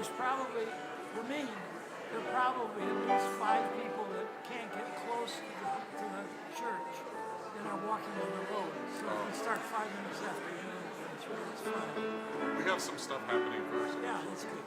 there's probably, for me, there are probably at least 5 people that can't get close to the church and are walking on the road. So we start 5 minutes after it's fun. We have some stuff happening first. Yeah, that's good.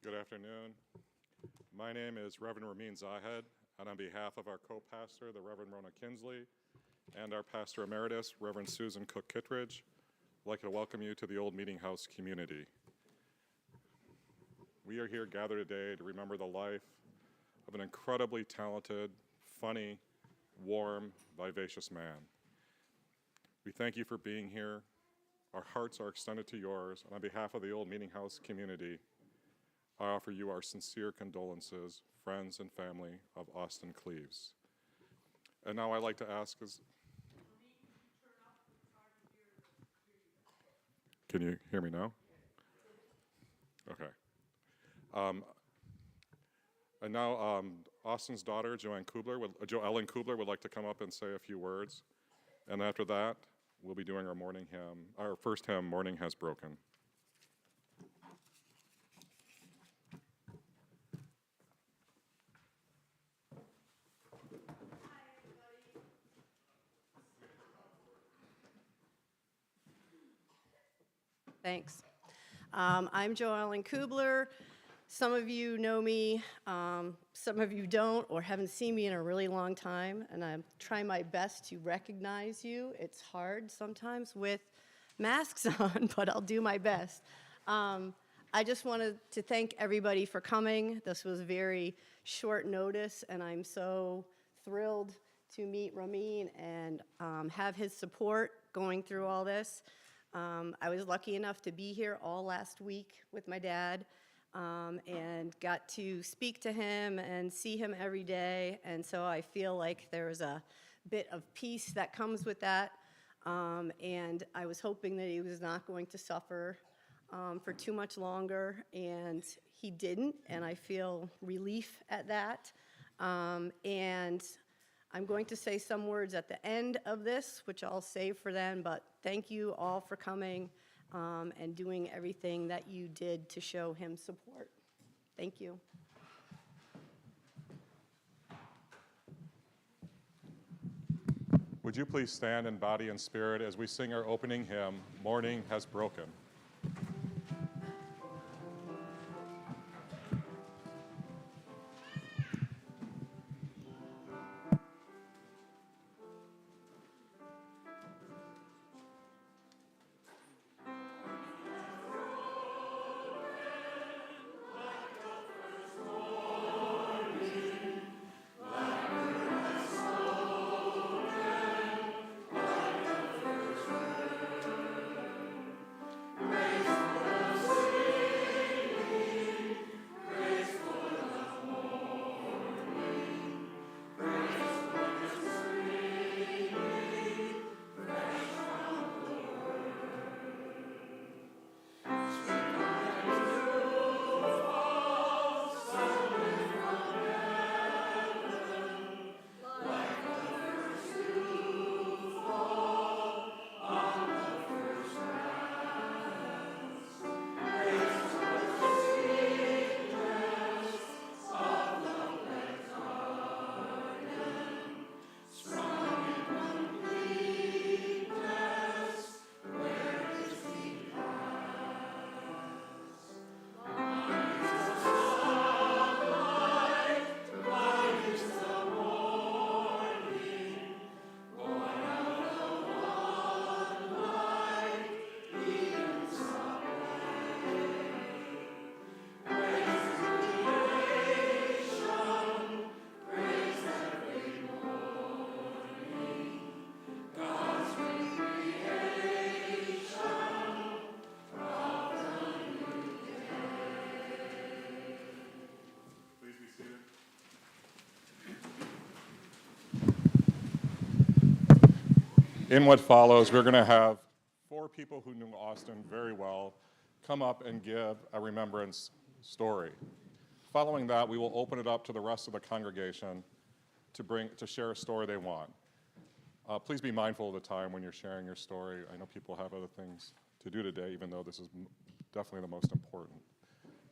Good afternoon. My name is Reverend Ramin Zahed, and on behalf of our co-pastor, the Reverend Rona Kinsley, and our pastor emeritus, Reverend Susan Cook Kittredge, I'd like to welcome you to the Old Meeting House community. We are here gathered today to remember the life of an incredibly talented, funny, warm, vivacious man. We thank you for being here. Our hearts are extended to yours, and on behalf of the Old Meeting House community, I offer you our sincere condolences, friends and family of Austin Cleves. And now I'd like to ask, can you hear me now? Okay. And now Austin's daughter, Joellen Kubler, would like to come up and say a few words. And after that, we'll be doing our morning hymn, our first hymn, Morning Has Broken. Thanks. I'm Joellen Kubler. Some of you know me, some of you don't or haven't seen me in a really long time, and I'm trying my best to recognize you. It's hard sometimes with masks on, but I'll do my best. I just wanted to thank everybody for coming. This was very short notice, and I'm so thrilled to meet Ramin and have his support going through all this. I was lucky enough to be here all last week with my dad and got to speak to him and see him every day. And so I feel like there's a bit of peace that comes with that. And I was hoping that he was not going to suffer for too much longer, and he didn't, and I feel relief at that. And I'm going to say some words at the end of this, which I'll save for then, but thank you all for coming and doing everything that you did to show him support. Thank you. Would you please stand in body and spirit as we sing our opening hymn, Morning Has Broken. In what follows, we're going to have 4 people who knew Austin very well come up and give a remembrance story. Following that, we will open it up to the rest of the congregation to share a story they want. Please be mindful of the time when you're sharing your story. I know people have other things to do today, even though this is definitely the most important.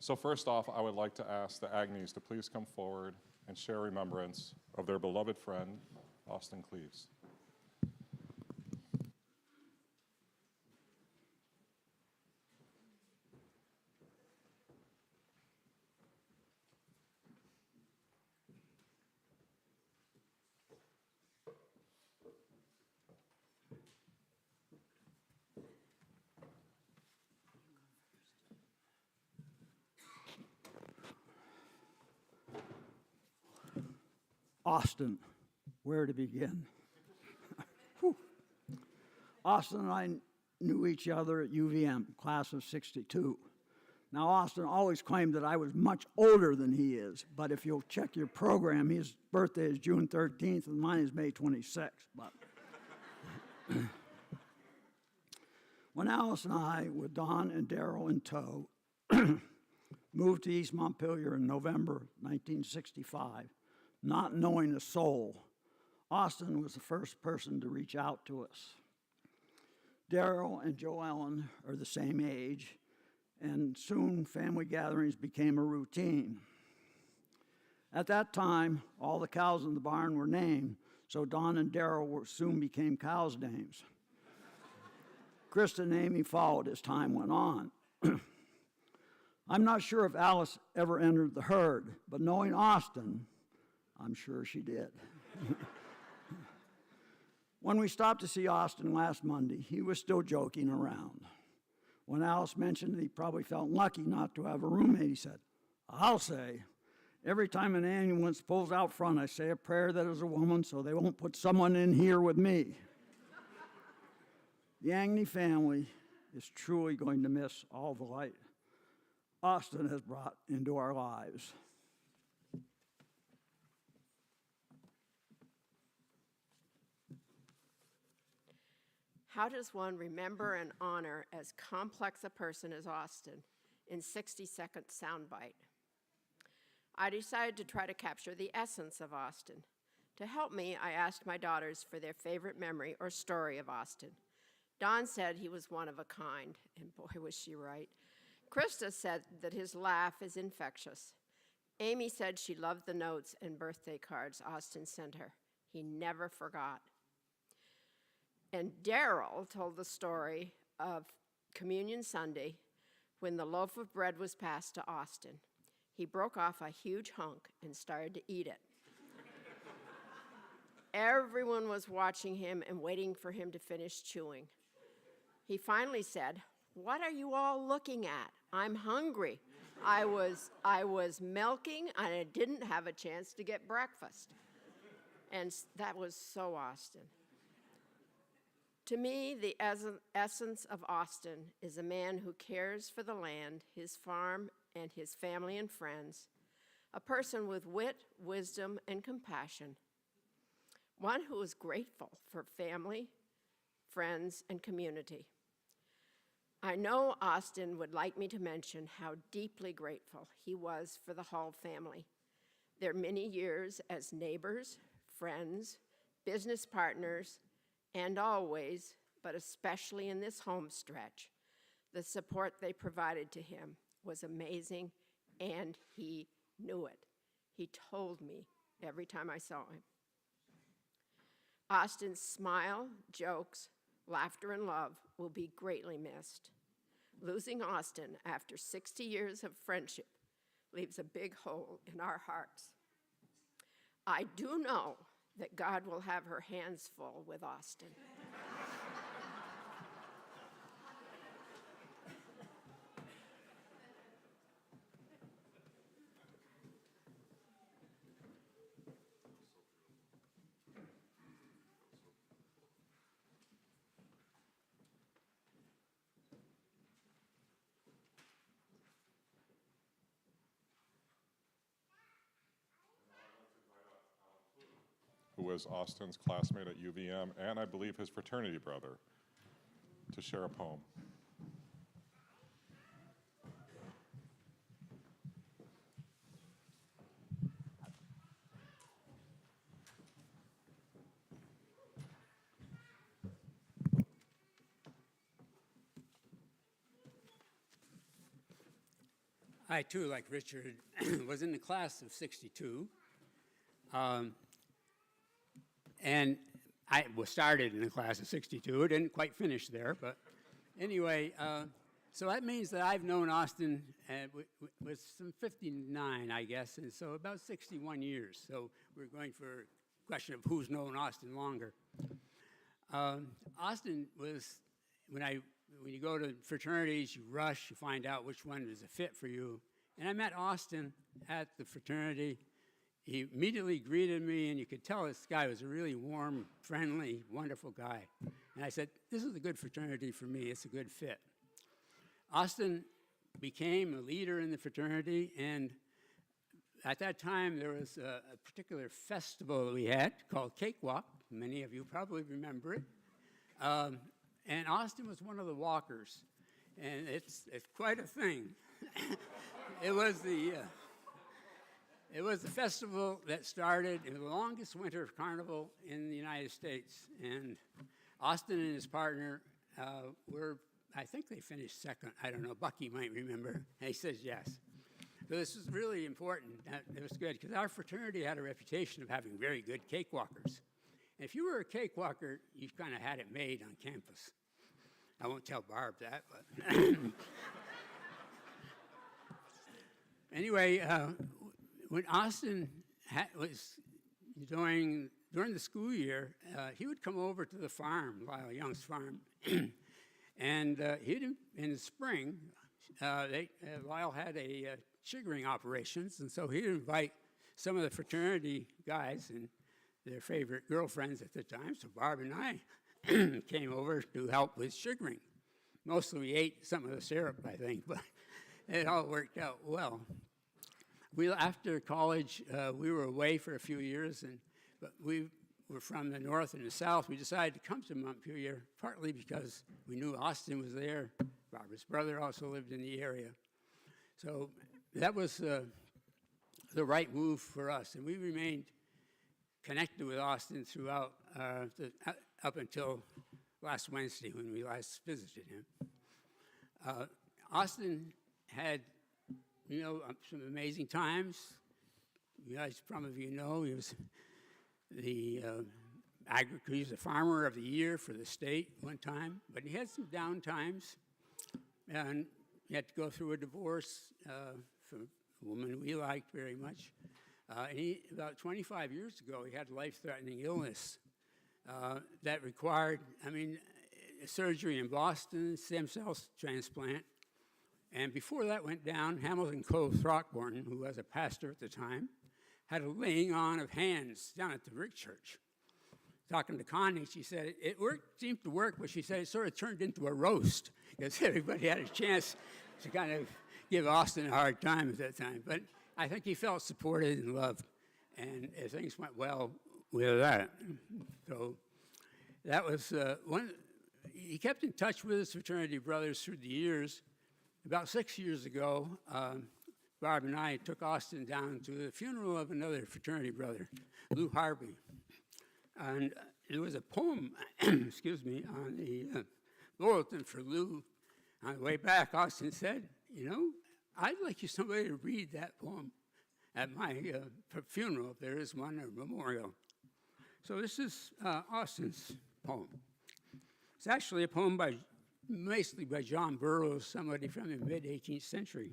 So first off, I would like to ask the Agneys to please come forward and share remembrance of their beloved friend, Austin Cleves. Austin, where to begin? Austin and I knew each other at UVM, class of '62. Now, Austin always claimed that I was much older than he is, but if you'll check your program, his birthday is June 13th and mine is May 26th. But when Alice and I, with Don and Daryl in tow, moved to East Montpelier in November 1965, not knowing a soul, Austin was the first person to reach out to us. Daryl and Joe Ellen are the same age, and soon family gatherings became a routine. At that time, all the cows in the barn were named, so Don and Daryl soon became cows' names. Krista and Amy followed as time went on. I'm not sure if Alice ever entered the herd, but knowing Austin, I'm sure she did. When we stopped to see Austin last Monday, he was still joking around. When Alice mentioned that he probably felt lucky not to have a roommate, he said, "I'll say, every time an ambulance pulls out front, I say a prayer that is a woman so they won't put someone in here with me." The Agney family is truly going to miss all the light Austin has brought into our lives. How does one remember and honor as complex a person as Austin in 60-second soundbite? I decided to try to capture the essence of Austin. To help me, I asked my daughters for their favorite memory or story of Austin. Dawn said he was one of a kind, and boy, was she right. Krista said that his laugh is infectious. Amy said she loved the notes and birthday cards Austin sent her. He never forgot. And Daryl told the story of Communion Sunday when the loaf of bread was passed to Austin. He broke off a huge hunk and started to eat it. Everyone was watching him and waiting for him to finish chewing. He finally said, "What are you all looking at? I'm hungry. I was milking and I didn't have a chance to get breakfast." And that was so Austin. To me, the essence of Austin is a man who cares for the land, his farm, and his family and friends, a person with wit, wisdom, and compassion, one who is grateful for family, friends, and community. I know Austin would like me to mention how deeply grateful he was for the Hall family, their many years as neighbors, friends, business partners, and always, but especially in this home stretch, the support they provided to him was amazing, and he knew it. He told me every time I saw him. Austin's smile, jokes, laughter, and love will be greatly missed. Losing Austin after 60 years of friendship leaves a big hole in our hearts. I do know that God will have her hands full with Austin. Who was Austin's classmate at UVM, and I believe his fraternity brother, to share a poem. I, too, like Richard, was in the class of '62. And I was started in the class of '62. Didn't quite finish there, but anyway, so that means that I've known Austin with some 59, I guess, and so about 61 years. So we're going for a question of who's known Austin longer. Austin was, when you go to fraternities, you rush, you find out which one is a fit for you. And I met Austin at the fraternity. He immediately greeted me, and you could tell this guy was a really warm, friendly, wonderful guy. And I said, this is a good fraternity for me. It's a good fit. Austin became a leader in the fraternity, and at that time, there was a particular festival that we had called Cakewalk. Many of you probably remember it. And Austin was one of the walkers, and it's quite a thing. It was the festival that started in the longest winter carnival in the United States, and Austin and his partner I think they finished second. I don't know, Bucky might remember. And he says yes. So this is really important. It was good, because our fraternity had a reputation of having very good cakewalkers. And if you were a cakewalker, you kind of had it made on campus. I won't tell Barb that, but anyway, when Austin was during the school year, he would come over to the farm, Lyle Young's farm, and in the spring, Lyle had a sugaring operations, and so he'd invite some of the fraternity guys and their favorite girlfriends at the time. So Barb and I came over to help with sugaring. Mostly we ate some of the syrup, I think, but it all worked out well. After college, we were away for a few years, but we were from the north and the south. We decided to come to Montpelier, partly because we knew Austin was there. Barbara's brother also lived in the area. So that was the right move for us. And we remained connected with Austin throughout, up until last Wednesday when we last visited him. Austin had, some amazing times. You guys, some of you know, he was the he was the farmer of the year for the state one time, but he had some down times, and he had to go through a divorce from a woman we liked very much. About 25 years ago, he had life-threatening illness that required, surgery in Boston, stem cell transplant. And before that went down, Hamilton Cove Throckmorton, who was a pastor at the time, had a laying on of hands down at the Rick Church. Talking to Connie, she said, it seemed to work, but she said it sort of turned into a roast because everybody had a chance to kind of give Austin a hard time at that time. But I think he felt supported and loved, and things went well with that. So that was one. He kept in touch with his fraternity brothers through the years. About 6 years ago, Barb and I took Austin down to the funeral of another fraternity brother, Lou Harvey. And there was a poem, excuse me, on the bulletin for Lou. On the way back, Austin said, I'd like somebody to read that poem at my funeral, if there is one, or memorial. So this is Austin's poem. It's actually a poem mostly by John Burroughs, somebody from the mid-18th century.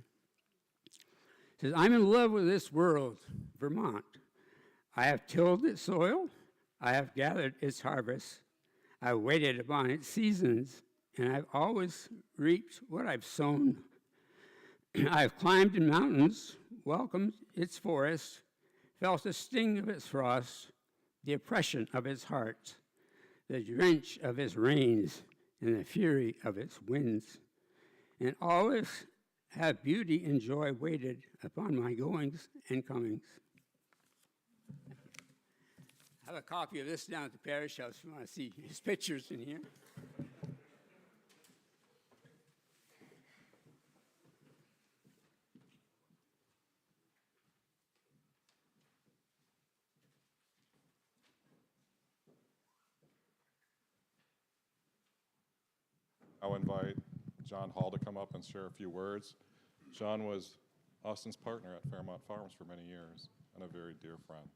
It says, I'm in love with this world, Vermont. I have tilled its soil. I have gathered its harvest. I've waited upon its seasons, and I've always reaped what I've sown. I've climbed in mountains, welcomed its forests, felt the sting of its frost, the oppression of its heart, the drench of its rains, and the fury of its winds, and always have beauty and joy waited upon my goings and comings. I have a copy of this down at the parish house if you want to see his pictures in here. I'll invite John Hall to come up and share a few words. John was Austin's partner at Fairmont Farms for many years and a very dear friend.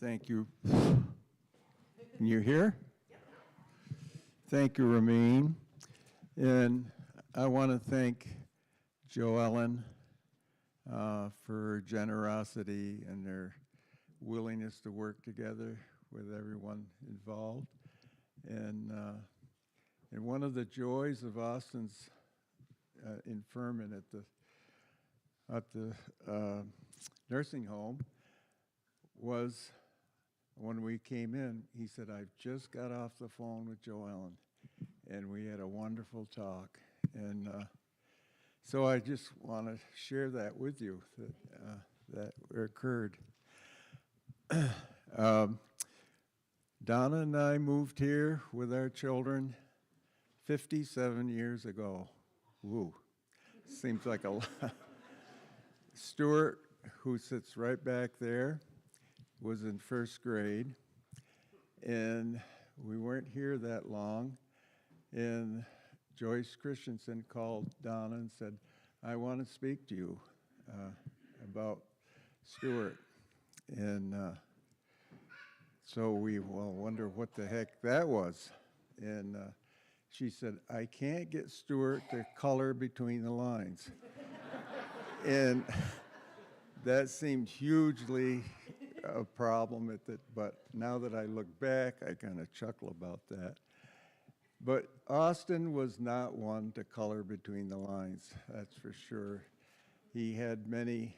Thank you. Can you hear? Thank you, Ramin. And I want to thank Jo Ellen for her generosity and their willingness to work together with everyone involved. And one of the joys of Austin's interment at the nursing home was when we came in, he said, I've just got off the phone with Jo Ellen, and we had a wonderful talk. And so I just want to share that with you, that occurred. Donna and I moved here with our children 57 years ago. Woo, seems like a lot. Stuart, who sits right back there, was in first grade, and we weren't here that long, and Joyce Christensen called Donna and said, I want to speak to you about Stuart. And so we wonder what the heck that was. And she said, I can't get Stuart to color between the lines. And that seemed hugely a problem but now that I look back, I kind of chuckle about that. But Austin was not one to color between the lines, that's for sure. He had many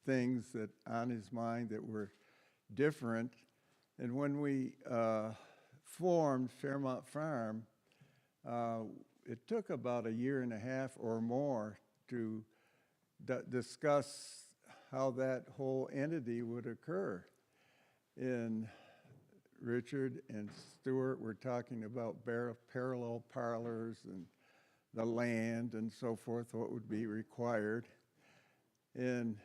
things that on his mind that were different. And when we formed Fairmont Farm, it took about a year and a half or more to discuss how that whole entity would occur. And Richard and Stuart were talking about parallel parlors and the land and so forth, what would be required. And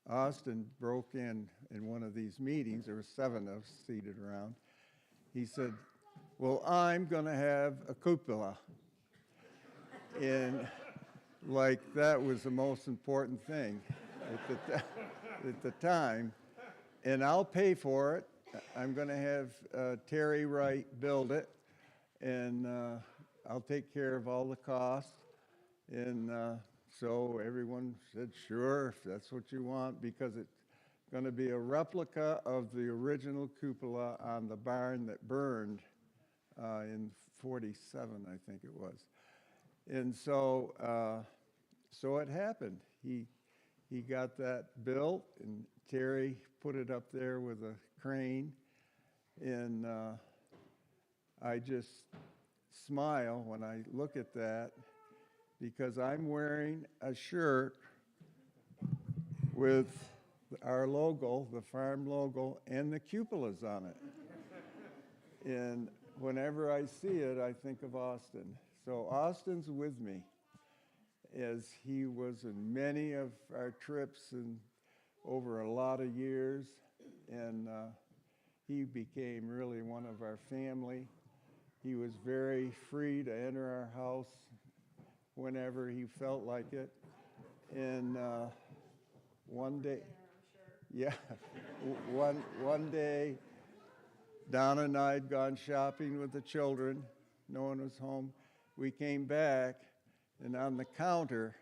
Austin broke in one of these meetings. There were 7 of us seated around. He said, well, I'm going to have a cupola. And like that was the most important thing at the time. And I'll pay for it. I'm going to have Terry Wright build it, and I'll take care of all the costs. And so everyone said, sure, if that's what you want, because it's going to be a replica of the original cupola on the barn that burned in 47, I think it was. And so, so it happened. He got that built, and Terry put it up there with a crane, and I just smile when I look at that, because I'm wearing a shirt with our logo, the farm logo, and the cupolas on it. And whenever I see it, I think of Austin. So Austin's with me, as he was in many of our trips and over a lot of years, and he became really one of our family. He was very free to enter our house whenever he felt like it. And one day, yeah, one day, Donna and I had gone shopping with the children. No one was home. We came back, and on the counter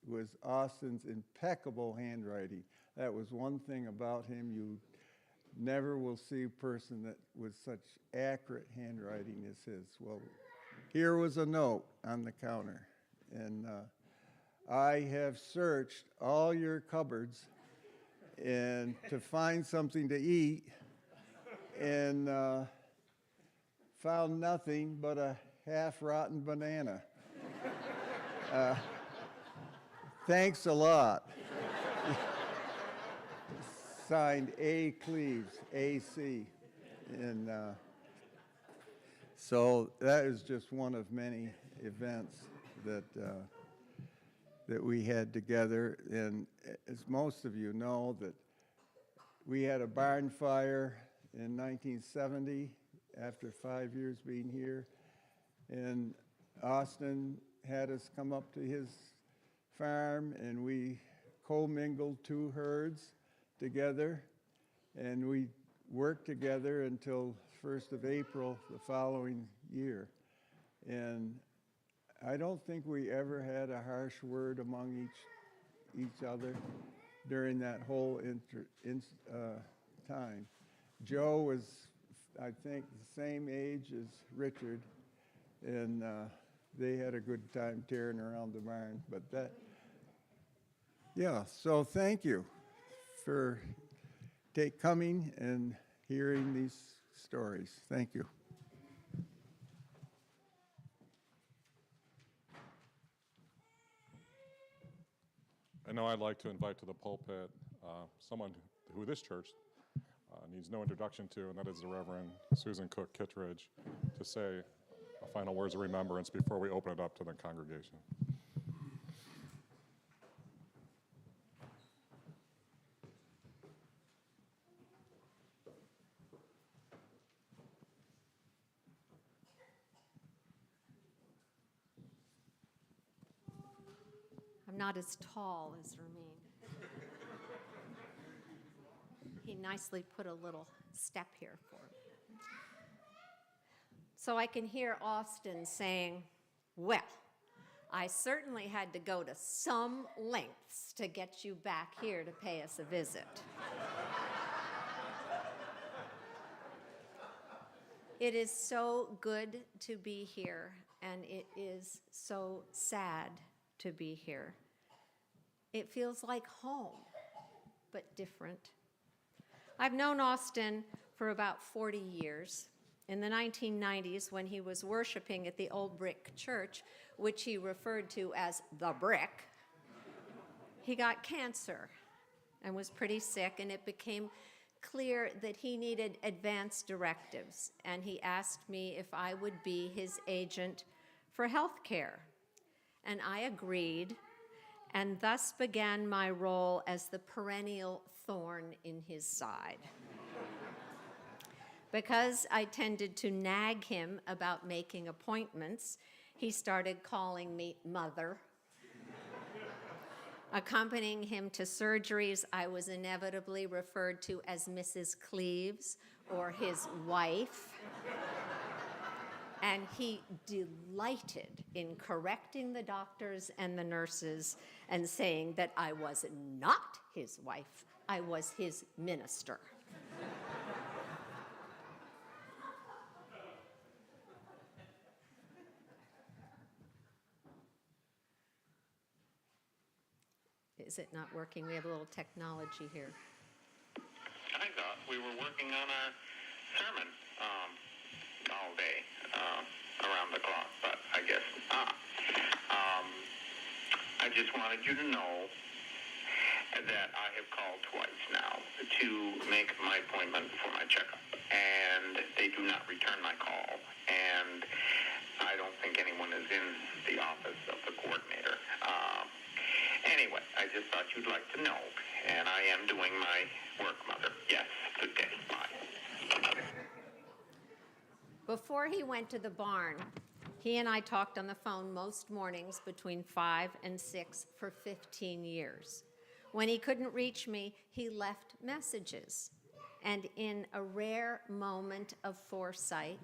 was Austin's impeccable handwriting. That was one thing about him. You never will see a person that with such accurate handwriting as his. Well, here was a note on the counter, and I have searched all your cupboards and to find something to eat, and found nothing but a half-rotten banana. Thanks a lot. Signed A. Cleaves, AC. And so that is just one of many events that that we had together. And as most of you know, that we had a barn fire in 1970 after 5 years being here. And Austin had us come up to his farm, and we commingled 2 herds together, and we worked together until 1st of April the following year. And I don't think we ever had a harsh word among each other during that whole time. Joe was, I think, the same age as Richard, and they had a good time tearing around the barn. But that, yeah, so thank you for coming and hearing these stories. Thank you. And now I'd like to invite to the pulpit someone who this church needs no introduction to, and that is the Reverend Susan Cook Kittredge, to say a final words of remembrance before we open it up to the congregation. I'm not as tall as Ramin. He nicely put a little step here for me. So I can hear Austin saying, well, I certainly had to go to some lengths to get you back here to pay us a visit. It is so good to be here, and it is so sad to be here. It feels like home, but different. I've known Austin for about 40 years. In the 1990s, when he was worshiping at the Old Brick Church, which he referred to as the Brick, he got cancer, and was pretty sick, and it became clear that he needed advance directives, and he asked me if I would be his agent for health care. And I agreed, and thus began my role as the perennial thorn in his side. Because I tended to nag him about making appointments, he started calling me Mother. Accompanying him to surgeries, I was inevitably referred to as Mrs. Cleves or his wife. And he delighted in correcting the doctors and the nurses and saying that I was not his wife, I was his minister. Is it not working? We have a little technology here. I thought we were working on a sermon all day, around the clock, but I guess not. I just wanted you to know that I have called twice now to make my appointment for my checkup, and they do not return my call, and I don't think anyone is in the office of the coordinator. Anyway, I just thought you'd like to know, and I am doing my work, Mother. Yes, good day. Bye. Before he went to the barn, he and I talked on the phone most mornings between 5 and 6 for 15 years. When he couldn't reach me, he left messages. And in a rare moment of foresight,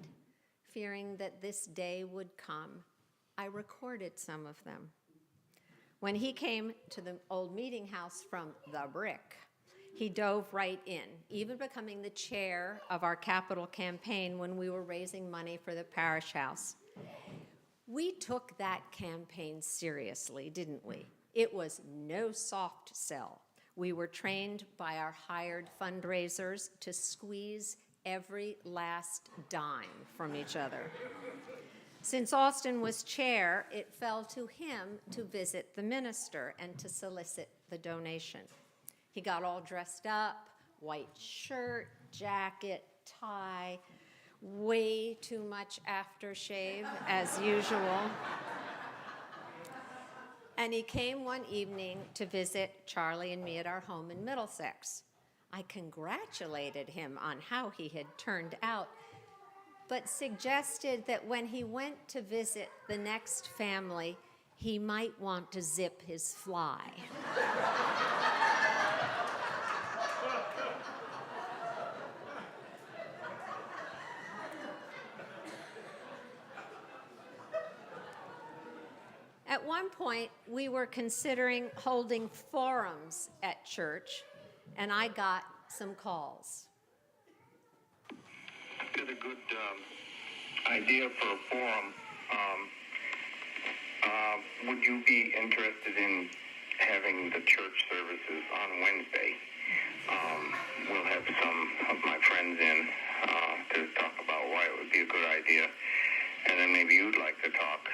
fearing that this day would come, I recorded some of them. When he came to the old meeting house from the brick, he dove right in, even becoming the chair of our capital campaign when we were raising money for the parish house. We took that campaign seriously, didn't we? It was no soft sell. We were trained by our hired fundraisers to squeeze every last dime from each other. Since Austin was chair, it fell to him to visit the minister and to solicit the donation. He got all dressed up, white shirt, jacket, tie, way too much aftershave, as usual. And he came one evening to visit Charlie and me at our home in Middlesex. I congratulated him on how he had turned out, but suggested that when he went to visit the next family, he might want to zip his fly. At one point, we were considering holding forums at church, and I got some calls. It's a good idea for a forum. Would you be interested in having the church services on Wednesday? We'll have some of my friends in to talk about why it would be a good idea, and then maybe you'd like to talk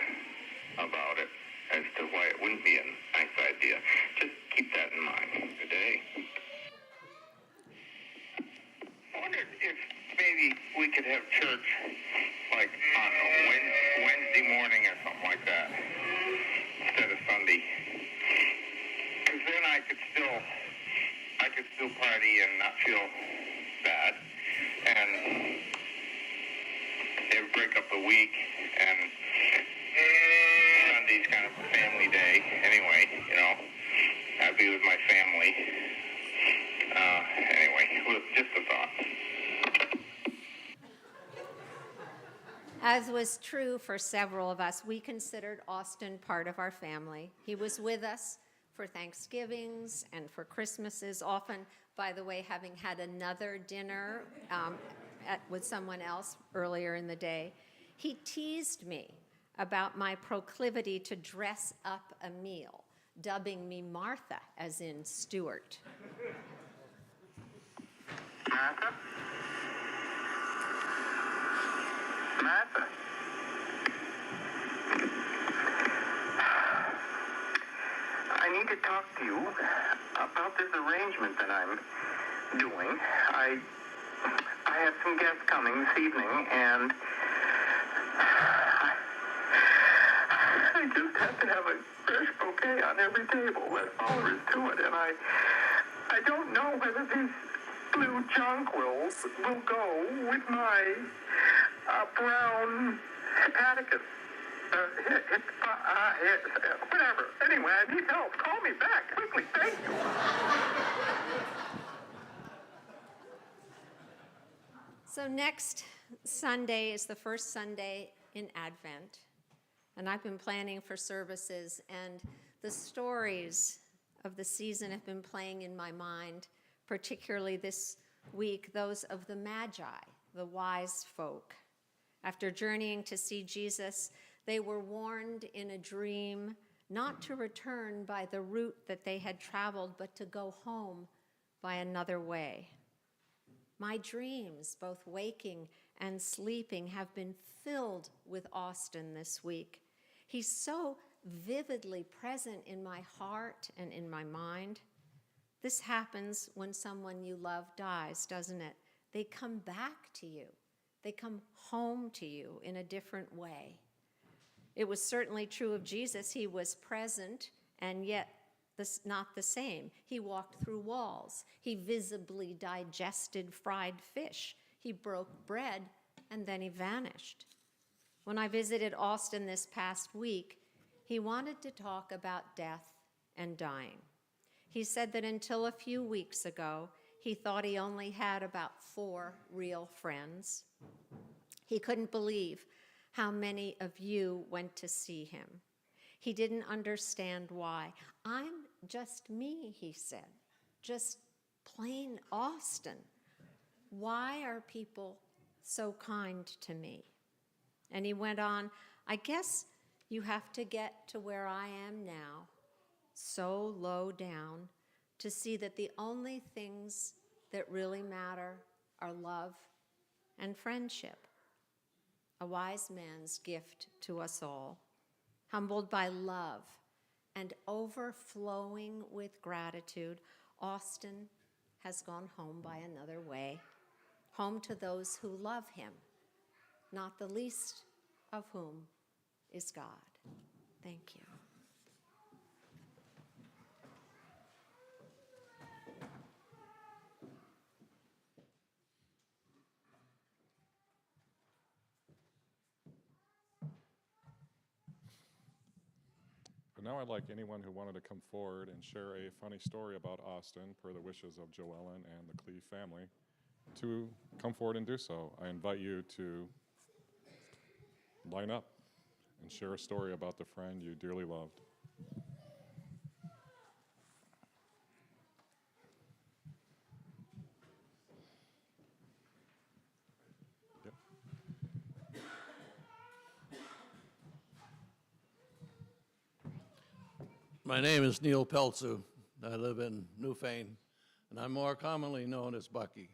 about it as to why it wouldn't be a nice idea. Just keep that in mind. Good day. I wondered if maybe we could have church like on a Wednesday morning or something like that instead of Sunday. Because then I could still party and not feel bad, and it would break up the week, and Sunday's kind of a family day anyway, you know. I'd be with my family. Anyway, just a thought. As was true for several of us, we considered Austin part of our family. He was with us for Thanksgivings and for Christmases, often, by the way, having had another dinner with someone else earlier in the day. He teased me about my proclivity to dress up a meal, dubbing me Martha, as in Stuart. Martha? Martha? I need to talk talk to you about this arrangement that I'm doing. I have some guests coming this evening, and I just have to have a fresh bouquet on every table. That's all there is to it. And I don't know whether these blue jonquils will go with my brown Atticus. Whatever. Anyway, I need help. Call me back quickly. Thank you. So next Sunday is the first Sunday in Advent, and I've been planning for services, and the stories of the season have been playing in my mind, particularly this week, those of the Magi, the wise folk. After journeying to see Jesus, they were warned in a dream not to return by the route that they had traveled, but to go home by another way. My dreams, both waking and sleeping, have been filled with Austin this week. He's so vividly present in my heart and in my mind. This happens when someone you love dies, doesn't it? They come back to you. They come home to you in a different way. It was certainly true of Jesus. He was present and yet not the same. He walked through walls. He visibly digested fried fish. He broke bread and then he vanished. When I visited Austin this past week, he wanted to talk about death and dying. He said that until a few weeks ago, he thought he only had about 4 real friends. He couldn't believe how many of you went to see him. He didn't understand why. I'm just me, he said, just plain Austin. Why are people so kind to me? And he went on, I guess you have to get to where I am now, so low down, to see that the only things that really matter are love and friendship. A wise man's gift to us all. Humbled by love and overflowing with gratitude, Austin has gone home by another way, home to those who love him, not the least of whom is God. Thank you. But now I'd like anyone who wanted to come forward and share a funny story about Austin, per the wishes of Joellen and the Cleve family, to come forward and do so. I invite you to line up and share a story about the friend you dearly loved. Yep. My name is Neil Peltzu. I live in Newfane, and I'm more commonly known as Bucky.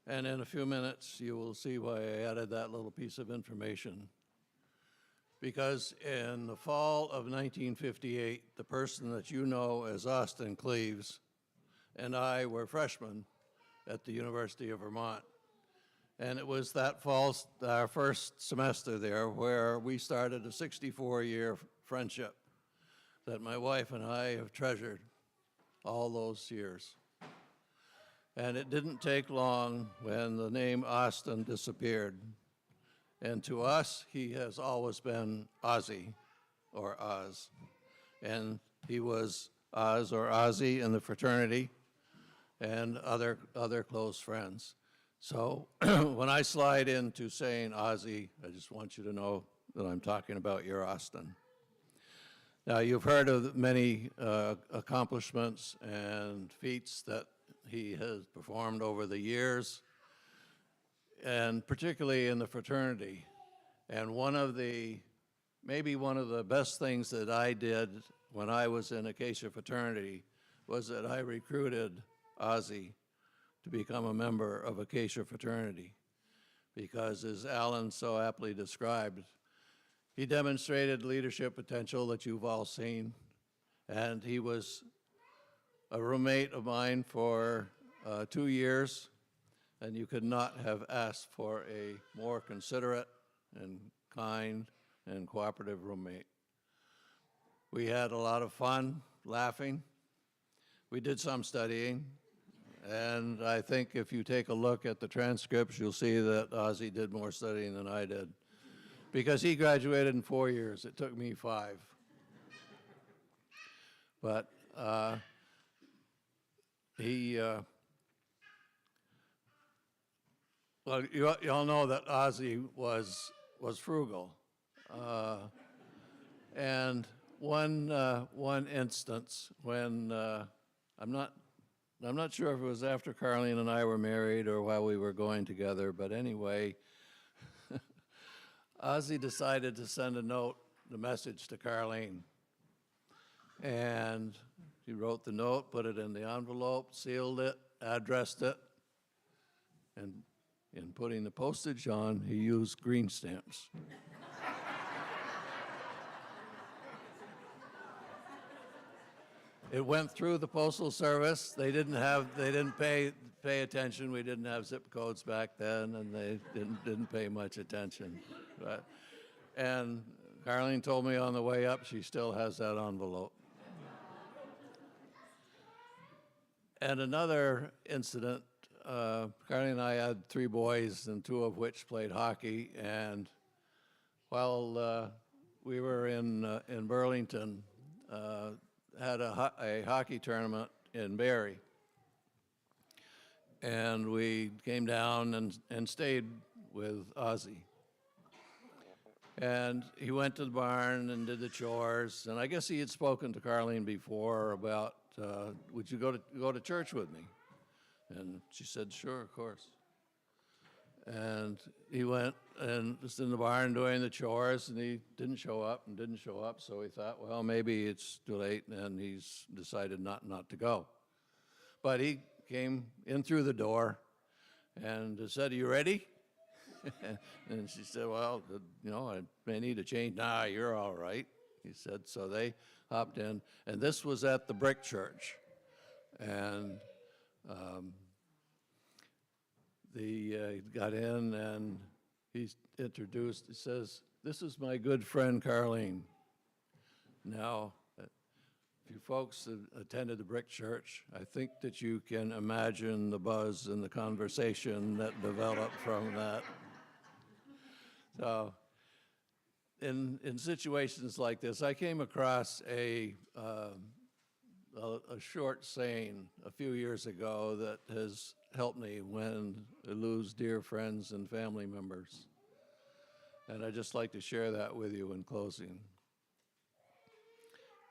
And in a few minutes, you will see why I added that little piece of information. Because in the fall of 1958, the person that you know as Austin Cleves and I were freshmen at the University of Vermont. And it was that fall, our first semester there, where we started a 64-year friendship that my wife and I have treasured all those years. And it didn't take long when the name Austin disappeared. And to us, he has always been Ozzy, or Oz. And he was Oz or Ozzy in the fraternity and other close friends. So when I slide into saying Ozzy, I just want you to know that I'm talking about your Austin. Now, you've heard of many accomplishments and feats that he has performed over the years, and particularly in the fraternity. And maybe one of the best things that I did when I was in Acacia fraternity was that I recruited Ozzy to become a member of Acacia fraternity. Because as Alan so aptly described, he demonstrated leadership potential that you've all seen, And he was a roommate of mine for 2 years, and you could not have asked for a more considerate and kind and cooperative roommate. We had a lot of fun, laughing. We did some studying, and I think if you take a look at the transcripts, you'll see that Ozzie did more studying than I did, because he graduated in 4 years. It took me 5. But well, you all know that Ozzie was frugal. And one instance when I'm not sure if it was after Carlene and I were married or while we were going together, but anyway, Ozzie decided to send a message to Carlene. And he wrote the note, put it in the envelope, sealed it, addressed it, and in putting the postage on, he used green stamps. It went through the Postal Service. They didn't pay attention. We didn't have zip codes back then, and they didn't pay much attention. And Carlene told me on the way up she still has that envelope. And another incident, Carlene and I had 3 boys, and 2 of which played hockey. And while we were in Burlington, had a hockey tournament in Barrie. And we came down and stayed with Ozzie. And he went to the barn and did the chores. And I guess he had spoken to Carlene before about, would you go to church with me? And she said, sure, of course. And he went and was in the barn doing the chores, and he didn't show up. So we thought, well, maybe it's too late, and he's decided not to go. But he came in through the door and said, are you ready? And she said, well, I may need a change. Nah, you're all right, he said. So they hopped in, and this was at the Brick Church. And he got in, and he's introduced. He says, this is my good friend Carlene. Now, if you folks have attended the Brick Church, I think that you can imagine the buzz and the conversation that developed from that. So in situations like this, I came across a short saying a few years ago that has helped me when I lose dear friends and family members. And I'd just like to share that with you in closing.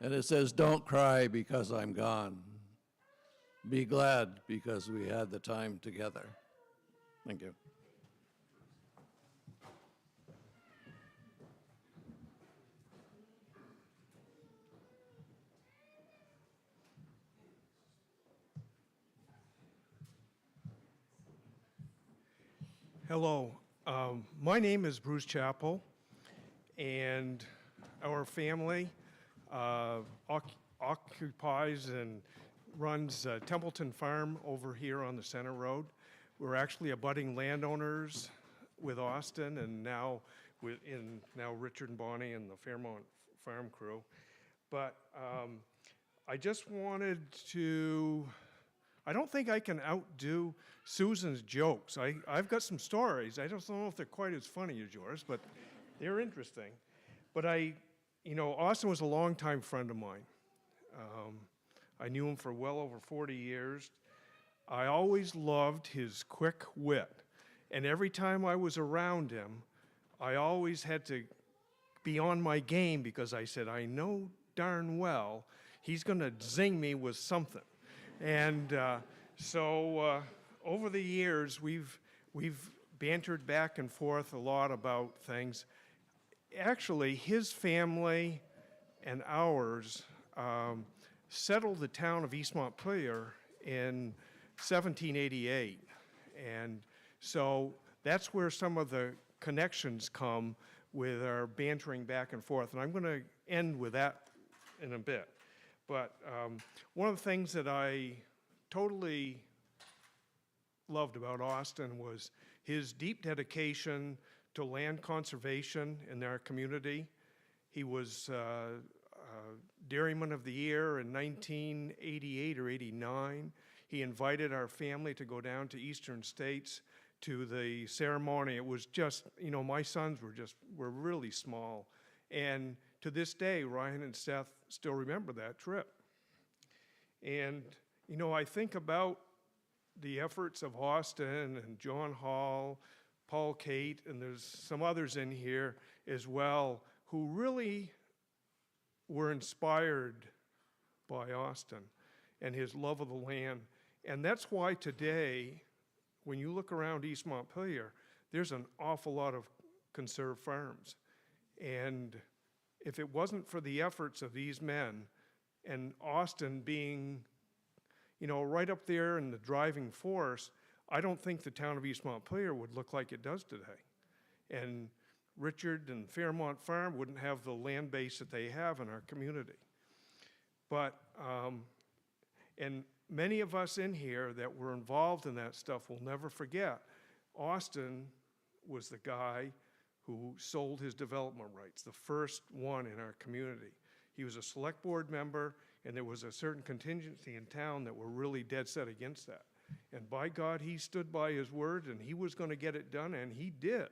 And it says, don't cry because I'm gone. Be glad because we had the time together. Thank you. Hello, my name is Bruce Chappell, and our family occupies and runs Templeton Farm over here on the Center Road. We're actually abutting landowners with Austin, and now Richard and Bonnie and the Fairmont Farm crew. But I just wanted to, I don't think I can outdo Susan's jokes. I've got some stories. I don't know if they're quite as funny as yours, but they're interesting. But Austin was a longtime friend of mine. I knew him for well over 40 years. I always loved his quick wit. And every time I was around him, I always had to be on my game because I said, I know darn well he's going to zing me with something. And so over the years, we've bantered back and forth a lot about things. Actually, his family and ours settled the town of East Montpelier in 1788. And so that's where some of the connections come with our bantering back and forth. And I'm going to end with that in a bit. But one of the things that I totally loved about Austin was his deep dedication to land conservation in our community. He was Dairyman of the Year in 1988 or 89. He invited our family to go down to Eastern States to the ceremony. It was just, you know, my sons were really small. And to this day, Ryan and Seth still remember that trip. And, you know, I think about the efforts of Austin and John Hall, Paul Kate, and there's some others in here as well who really were inspired by Austin and his love of the land. And that's why today, when you look around East Montpelier, there's an awful lot of conserved farms. And if it wasn't for the efforts of these men, and Austin being, you know, right up there in the driving force, I don't think the town of East Montpelier would look like it does today. And Richard and Fairmont Farm wouldn't have the land base that they have in our community. But, and many of us in here that were involved in that stuff will never forget, Austin was the guy who sold his development rights, the first one in our community. He was a select board member, and there was a certain contingency in town that were really dead set against that. And by God, he stood by his word, and he was going to get it done, and he did.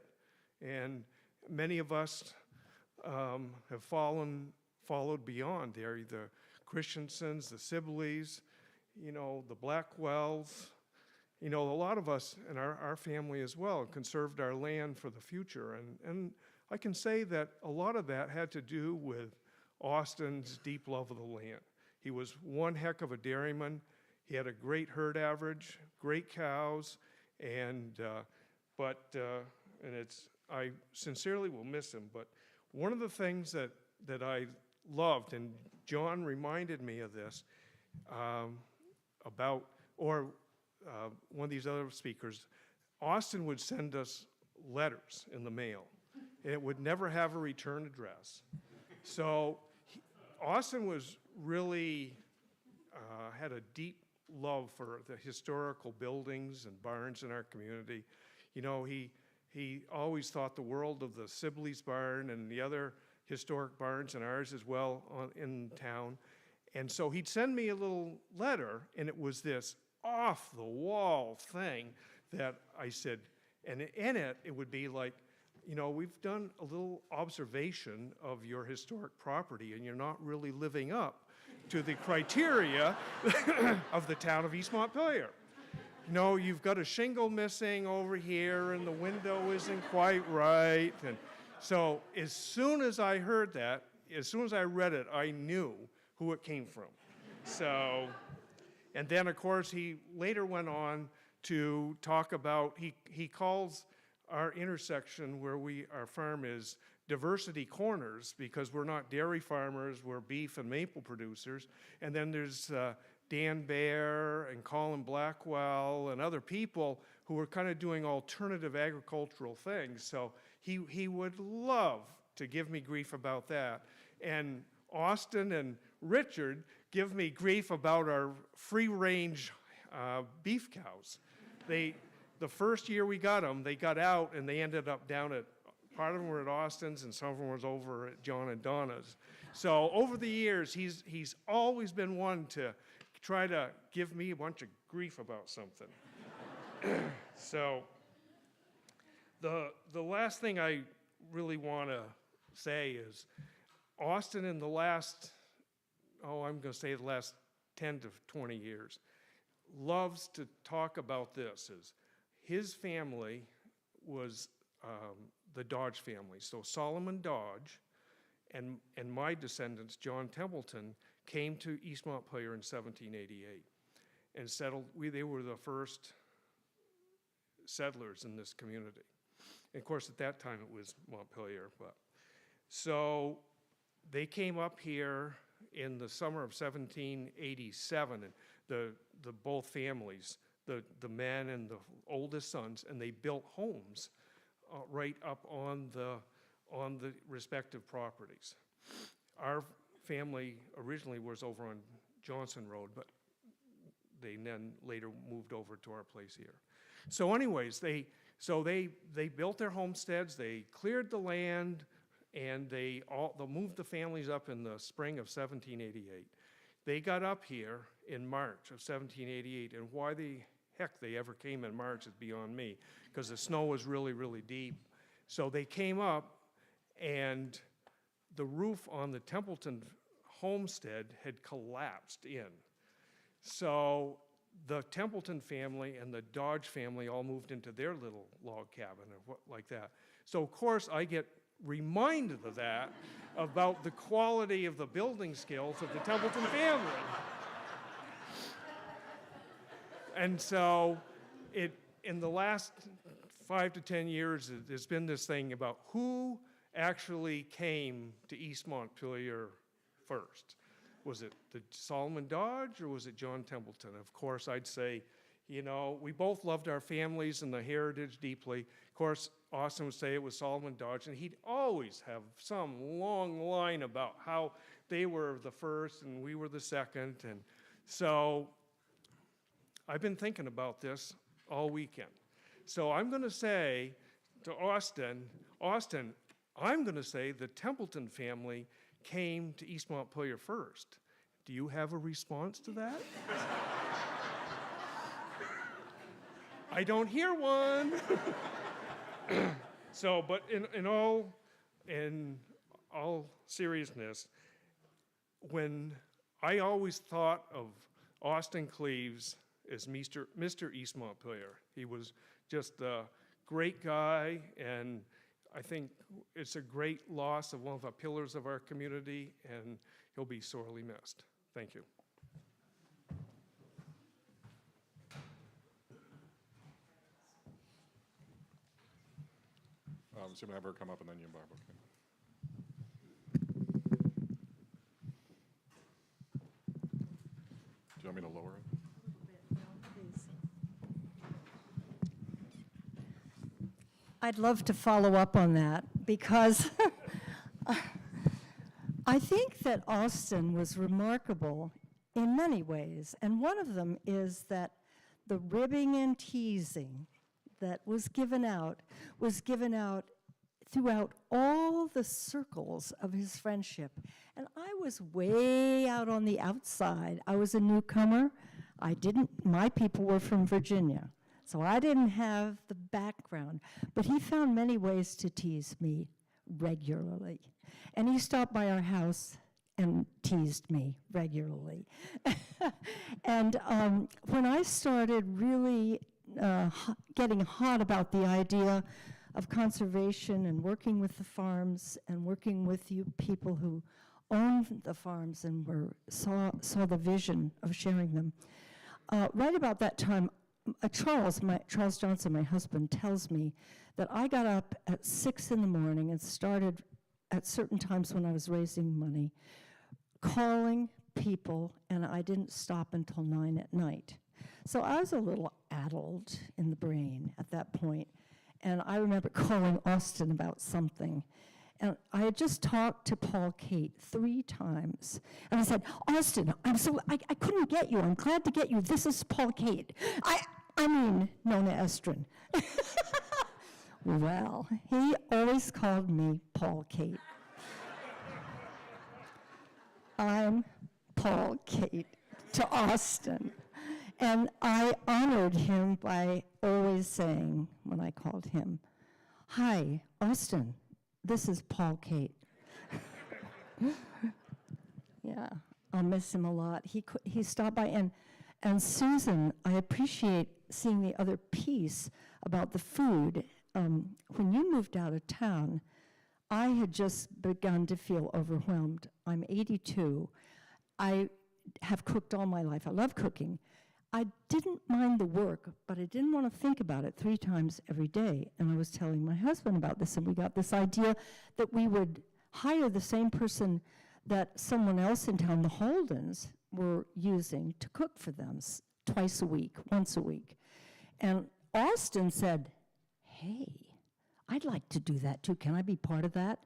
And many of us have followed beyond there, the Christiansons, the Sibleys, you know, the Blackwells, you know, a lot of us in our family as well conserved our land for the future. And I can say that a lot of that had to do with Austin's deep love of the land. He was one heck of a dairyman. He had a great herd average, great cows, and I sincerely will miss him. But one of the things that I loved, and John reminded me of this, one of these other speakers, Austin would send us letters in the mail, and it would never have a return address. So Austin was really, had a deep love for the historical buildings and barns in our community. You know, he always thought the world of the Sibley's barn and the other historic barns and ours as well in town. And so he'd send me a little letter, and it was this off-the-wall thing that I said, and in it would be like, you know, we've done a little observation of your historic property, and you're not really living up to the criteria of the town of East Montpelier. You know, you've got a shingle missing over here, and the window isn't quite right. And so as soon as I heard that, as soon as I read it, I knew who it came from. So, and then of course he later went on to talk about, he calls our intersection where our farm is Diversity Corners, because we're not dairy farmers, we're beef and maple producers. And then there's Dan Baer and Colin Blackwell and other people who were kind of doing alternative agricultural things. So he would love to give me grief about that. And Austin and Richard give me grief about our free-range beef cows. The first year we got them, they got out and they ended up down at, part of them were at Austin's and some of them was over at John and Donna's. So over the years, he's always been one to try to give me a bunch of grief about something. So the last thing I really want to say is Austin in the last, I'm going to say the last 10 to 20 years, loves to talk about this. Is his family was the Dodge family. So Solomon Dodge and my descendants, John Templeton, came to East Montpelier in 1788 and settled. They were the first settlers in this community. And of course, at that time it was Montpelier. So they came up here in the summer of 1787, and the both families, the men and the oldest sons, and they built homes right up on the respective properties. Our family originally was over on Johnson Road, but they then later moved over to our place here. So anyways, they built their homesteads, they cleared the land, and they moved the families up in the spring of 1788. They got up here in March of 1788, and why the heck they ever came in March is beyond me, because the snow was really, really deep. So they came up, and the roof on the Templeton homestead had collapsed in. So the Templeton family and the Dodge family all moved into their little log cabin or like that. So of course I get reminded of that, about the quality of the building skills of the Templeton family. And so in the last 5 to 10 years, there's been this thing about who actually came to East Montpelier first. Was it the Solomon Dodge or was it John Templeton? Of course, I'd say, you know, we both loved our families and the heritage deeply. Of course, Austin would say it was Solomon Dodge, and he'd always have some long line about how they were the first and we were the second. And so I've been thinking about this all weekend. So I'm going to say to Austin, I'm going to say the Templeton family came to East Montpelier first. Do you have a response to that? I don't hear one. So, but in all seriousness, when I always thought of Austin Cleves as Mr. East Montpelier, he was just a great guy, and I think it's a great loss of one of the pillars of our community, and he'll be sorely missed. Thank you. So have her come up and then you, Barb. Okay. Do you want me to lower it? I'd love to follow up on that because I think that Austin was remarkable in many ways, and one of them is that the ribbing and teasing that was given out throughout all the circles of his friendship. And I was way out on the outside. I was a newcomer. My people were from Virginia, so I didn't have the background. But he found many ways to tease me regularly. And he stopped by our house and teased me regularly. And when I started really getting hot about the idea of conservation and working with the farms and working with you people who owned the farms and saw the vision of sharing them. Right about that time, Charles Johnson, my husband, tells me that I got up at 6 in the morning and started at certain times when I was raising money, calling people, and I didn't stop until 9 at night. So I was a little addled in the brain at that point. And I remember calling Austin about something. And I had just talked to Paul Kate 3 times. And I said, Austin, I couldn't get you. I'm glad to get you. This is Paul Kate. I mean, Nona Estrin. Well, he always called me Paul Kate. I'm Paul Kate to Austin. And I honored him by always saying, when I called him, hi, Austin, this is Paul Kate. Yeah, I'll miss him a lot. He stopped by, and Susan, I appreciate seeing the other piece about the food. When you moved out of town, I had just begun to feel overwhelmed. I'm 82. I have cooked all my life. I love cooking. I didn't mind the work, but I didn't want to think about it 3 times every day. And I was telling my husband about this, and we got this idea that we would hire the same person that someone else in town, the Holdens, were using to cook for them twice a week, once a week. And Austin said, hey, I'd like to do that too. Can I be part of that?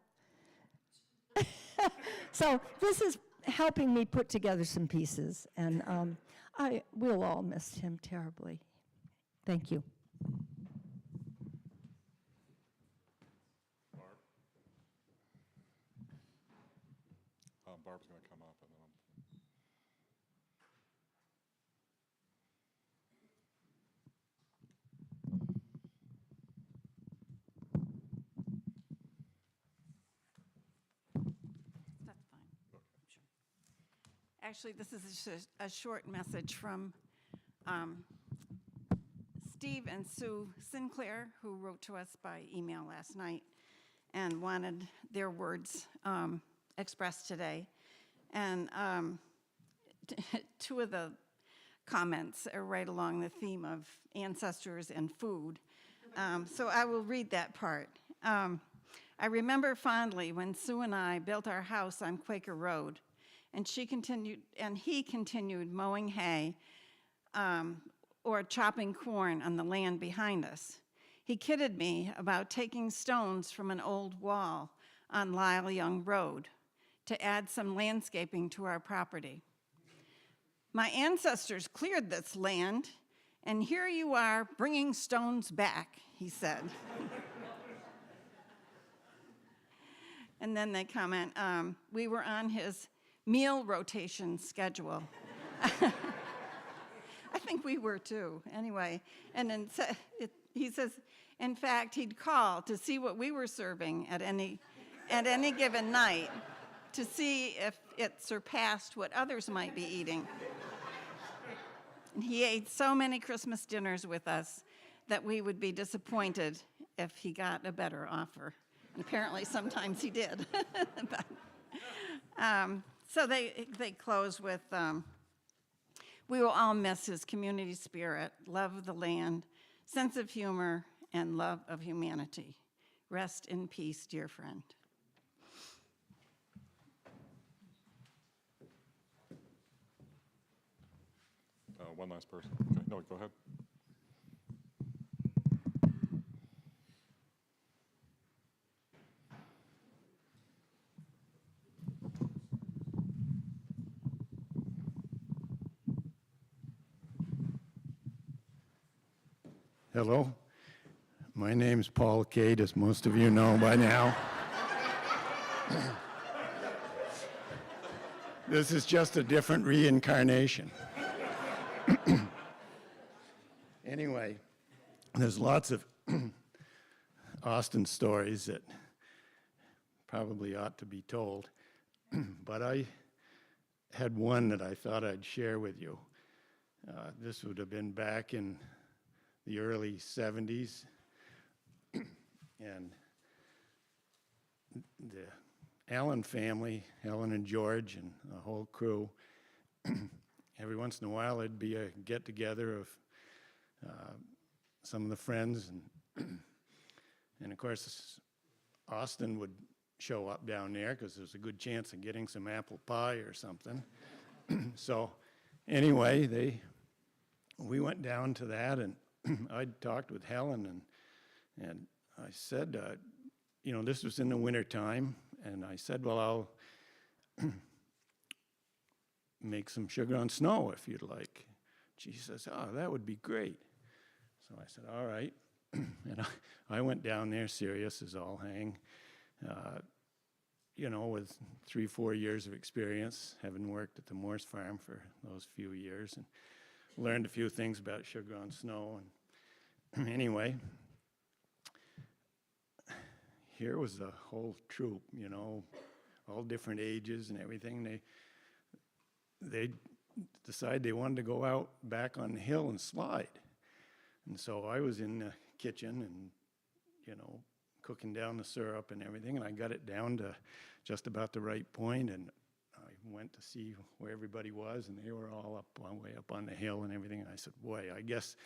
So this is helping me put together some pieces. And we'll all miss him terribly. Thank you. Barb's going to come up, and then That's fine. Sure. Actually, this is just a short message from Steve and Sue Sinclair, who wrote to us by email last night and wanted their words expressed today. And two of the comments are right along the theme of ancestors and food. So I will read that part. I remember fondly when Sue and I built our house on Quaker Road, and he continued mowing hay or chopping corn on the land behind us. He kidded me about taking stones from an old wall on Lyle Young Road to add some landscaping to our property. My ancestors cleared this land, and here you are bringing stones back, he said. And then they comment, we were on his meal rotation schedule. I think we were too, anyway. And then he says, in fact, he'd call to see what we were serving at any given night to see if it surpassed what others might be eating. And he ate so many Christmas dinners with us that we would be disappointed if he got a better offer. And apparently sometimes he did. But, so they close with, we will all miss his community spirit, love of the land, sense of humor, and love of humanity. Rest in peace, dear friend. one last person. Okay, no, go ahead. Hello, my name's Paul Cade, as most of you know by now. This is just a different reincarnation. Anyway, there's lots of Austin stories that probably ought to be told, but I had one that I thought I'd share with you. This would have been back in the early 70s, and the Allen family, Helen and George and the whole crew, every once in a while there'd be a get-together of some of the friends, and of course Austin would show up down there because there's a good chance of getting some apple pie or something. So anyway, we went down to that, and I talked with Helen, and I said, this was in the winter time, and I said, well, I'll make some sugar on snow if you'd like. She says, oh, that would be great. So I said, all right. And I went down there, serious as all hang, with 3-4 years of experience, having worked at the Morse farm for those few years, and learned a few things about sugar on snow. And anyway, here was the whole troop, all different ages and everything. They decided they wanted to go out back on the hill and slide. And so I was in the kitchen and, cooking down the syrup and everything, and I got it down to just about the right point, and I went to see where everybody was, and they were all way up on the hill and everything. And I said, boy, I guess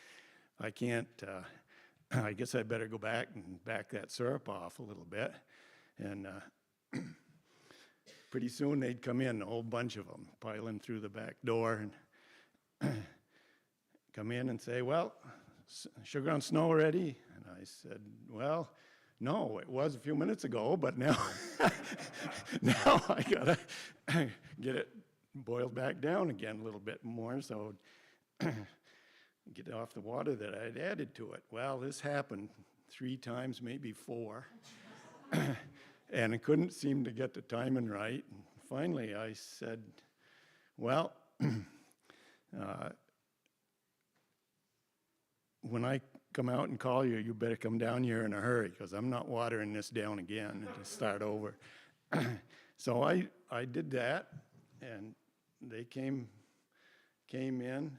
I can't, I guess I better go back and back that syrup off a little bit. And pretty soon they'd come in, a whole bunch of them, piling through the back door, and come in and say, well, sugar on snow ready? And I said, well, no, it was a few minutes ago, but now, now I gotta get it boiled back down again a little bit more, so get off the water that I'd added to it. Well, this happened 3 times, maybe 4, and I couldn't seem to get the timing right. And finally, I said, well, when I come out and call you, you better come down here in a hurry, because I'm not watering this down again and to start over. So I did that, and they came in.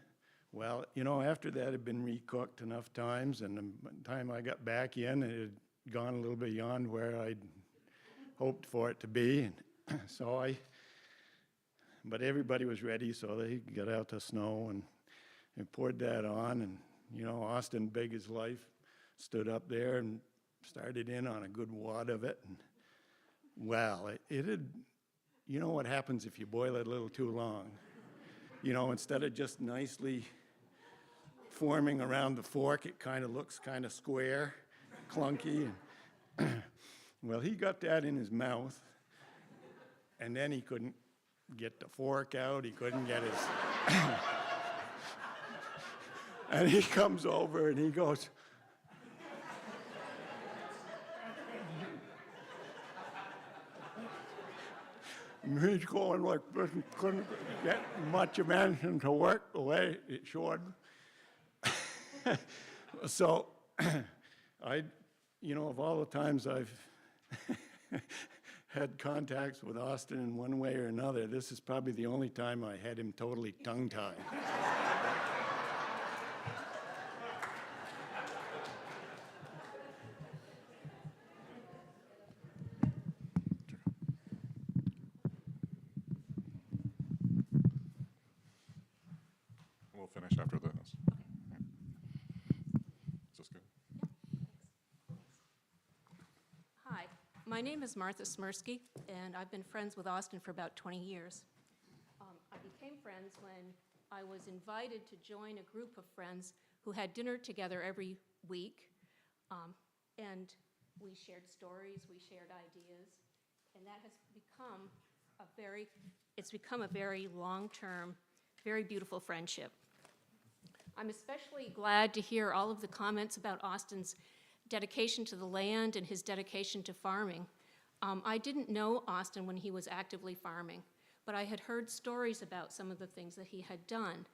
Well, you know, after that had been recooked enough times, and by the time I got back in, it had gone a little beyond where I'd hoped for it to be. And so but everybody was ready, so they got out the snow and poured that on. And, you know, Austin, big as life, stood up there and started in on a good wad of it. And, well, it had, you know what happens if you boil it a little too long? You know, instead of just nicely forming around the fork, it kind of looks kind of square, clunky. And well, he got that in his mouth, and then he couldn't get the fork out. He couldn't get his... And he comes over and he goes, he's going like this and couldn't get much of anything to work the way it should. So you know, of all the times I've had contacts with Austin in one way or another, this is probably the only time I had him totally tongue-tied. We'll finish after this. Is this good? Hi, my name is Martha Smirsky, and I've been friends with Austin for about 20 years. I became friends when I was invited to join a group of friends who had dinner together every week, and we shared stories, we shared ideas, and that has become a very long-term, very beautiful friendship. I'm especially glad to hear all of the comments about Austin's dedication to the land and his dedication to farming. I didn't know Austin when he was actively farming, but I had heard stories about some of the things that he had done.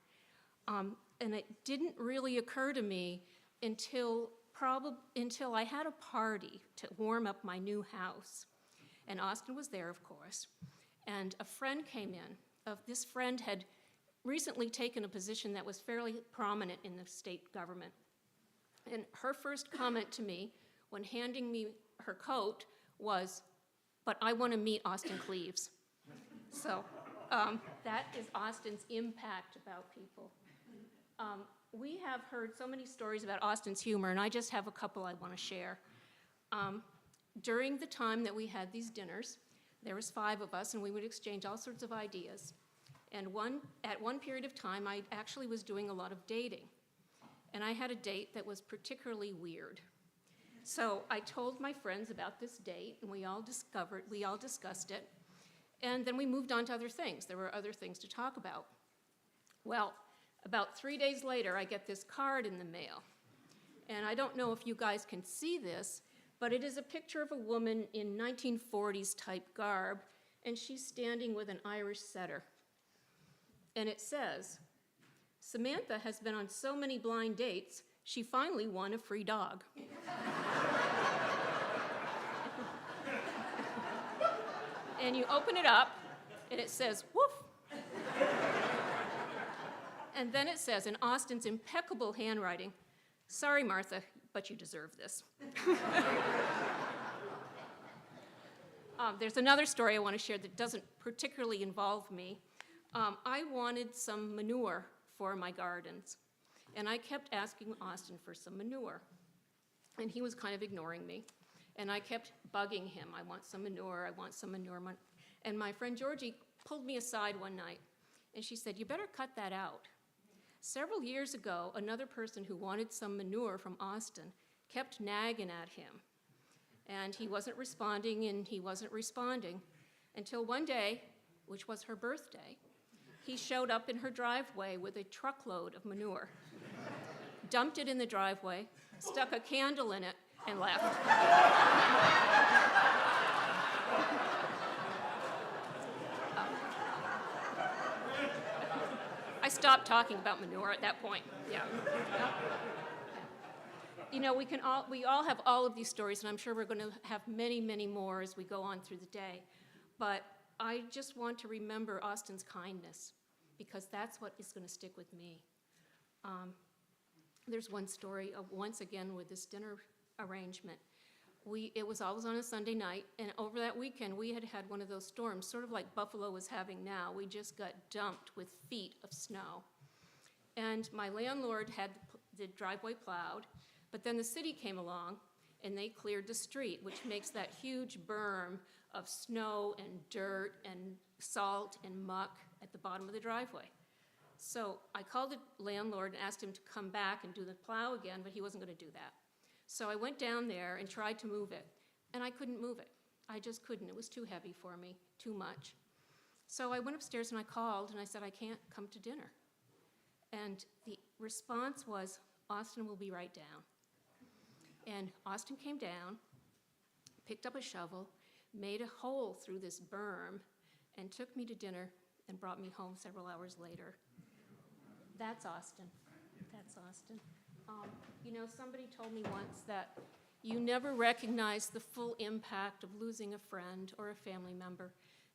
And it didn't really occur to me until I had a party to warm up my new house. And Austin was there, of course. And a friend came in. This friend had recently taken a position that was fairly prominent in the state government. And her first comment to me when handing me her coat was, "But I want to meet Austin Cleaves." So that is Austin's impact about people. We have heard so many stories about Austin's humor, and I just have a couple I want to share. During the time that we had these dinners, there was 5 of us, and we would exchange all sorts of ideas. And at one period of time, I actually was doing a lot of dating. And I had a date that was particularly weird. So I told my friends about this date, and we all discussed it. And then we moved on to other things. There were other things to talk about. Well, about 3 days later, I get this card in the mail. And I don't know if you guys can see this, but it is a picture of a woman in 1940s type garb, and she's standing with an Irish setter. And it says, "Samantha has been on so many blind dates, she finally won a free dog." And you open it up, and it says, "Woof." And then it says, in Austin's impeccable handwriting, "Sorry, Martha, but you deserve this." There's another story I want to share that doesn't particularly involve me. I wanted some manure for my gardens, and I kept asking Austin for some manure, and he was kind of ignoring me, and I kept bugging him, "I want some manure, I want some manure." And my friend Georgie pulled me aside one night, and she said, "You better cut that out." Several years ago, another person who wanted some manure from Austin kept nagging at him, And he wasn't responding, and he wasn't responding, until one day, which was her birthday, he showed up in her driveway with a truckload of manure, dumped it in the driveway, stuck a candle in it, and left. I stopped talking about manure at that point. Yeah. You know, we all have all of these stories, and I'm sure we're going to have many, many more as we go on through the day. But I just want to remember Austin's kindness, because that's what is going to stick with me. There's one story of, once again, with this dinner arrangement. It was always on a Sunday night, and over that weekend, we had had one of those storms, sort of like Buffalo is having now. We just got dumped with feet of snow. And my landlord had the driveway plowed, but then the city came along, and they cleared the street, which makes that huge berm of snow and dirt and salt and muck at the bottom of the driveway. So I called the landlord and asked him to come back and do the plow again, but he wasn't going to do that. So I went down there and tried to move it, and I couldn't move it. I just couldn't. It was too heavy for me, too much. So I went upstairs and I called, and I said, I can't come to dinner. And the response was, Austin will be right down. And Austin came down, picked up a shovel, made a hole through this berm, and took me to dinner and brought me home several hours later. That's Austin. That's Austin. You know, somebody told me once that you never recognize the full impact of losing a friend or a family member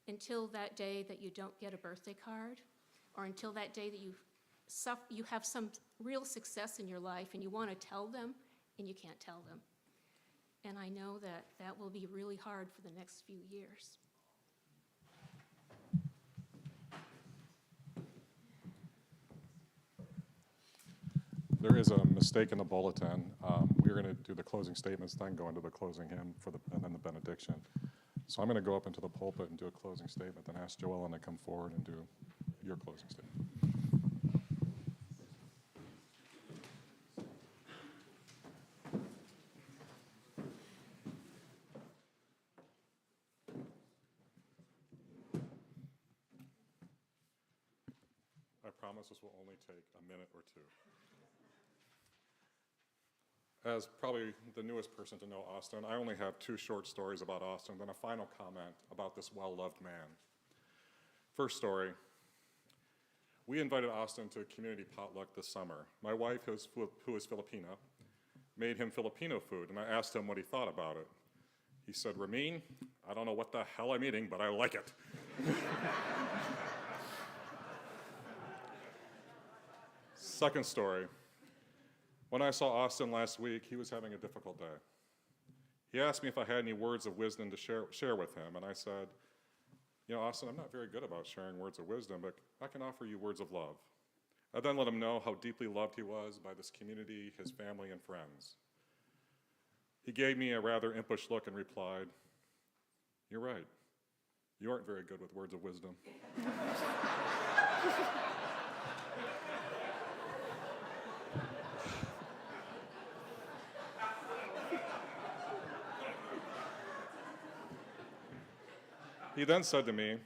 until that day that you don't get a birthday card, or until that day that you have some real success in your life and you want to tell them and you can't tell them. And I know that that will be really hard for the next few years. There is a mistake in the bulletin. We're going to do the closing statements, then go into the closing hymn and then the benediction. So I'm going to go up into the pulpit and do a closing statement, then ask Joellen to come forward and do your closing statement. I promise this will only take a minute or two. As probably the newest person to know Austin, I only have 2 short stories about Austin, then a final comment about this well-loved man. First story, we invited Austin to a community potluck this summer. My wife, who is Filipina, made him Filipino food, and I asked him what he thought about it. He said, Ramin, I don't know what the hell I'm eating, but I like it. Second story. When I saw Austin last week, he was having a difficult day. He asked me if I had any words of wisdom to share with him, and I said, you know, Austin, I'm not very good about sharing words of wisdom, but I can offer you words of love. I then let him know how deeply loved he was by this community, his family, and friends. He gave me a rather impish look and replied, you're right. You aren't very good with words of wisdom. He then said to me,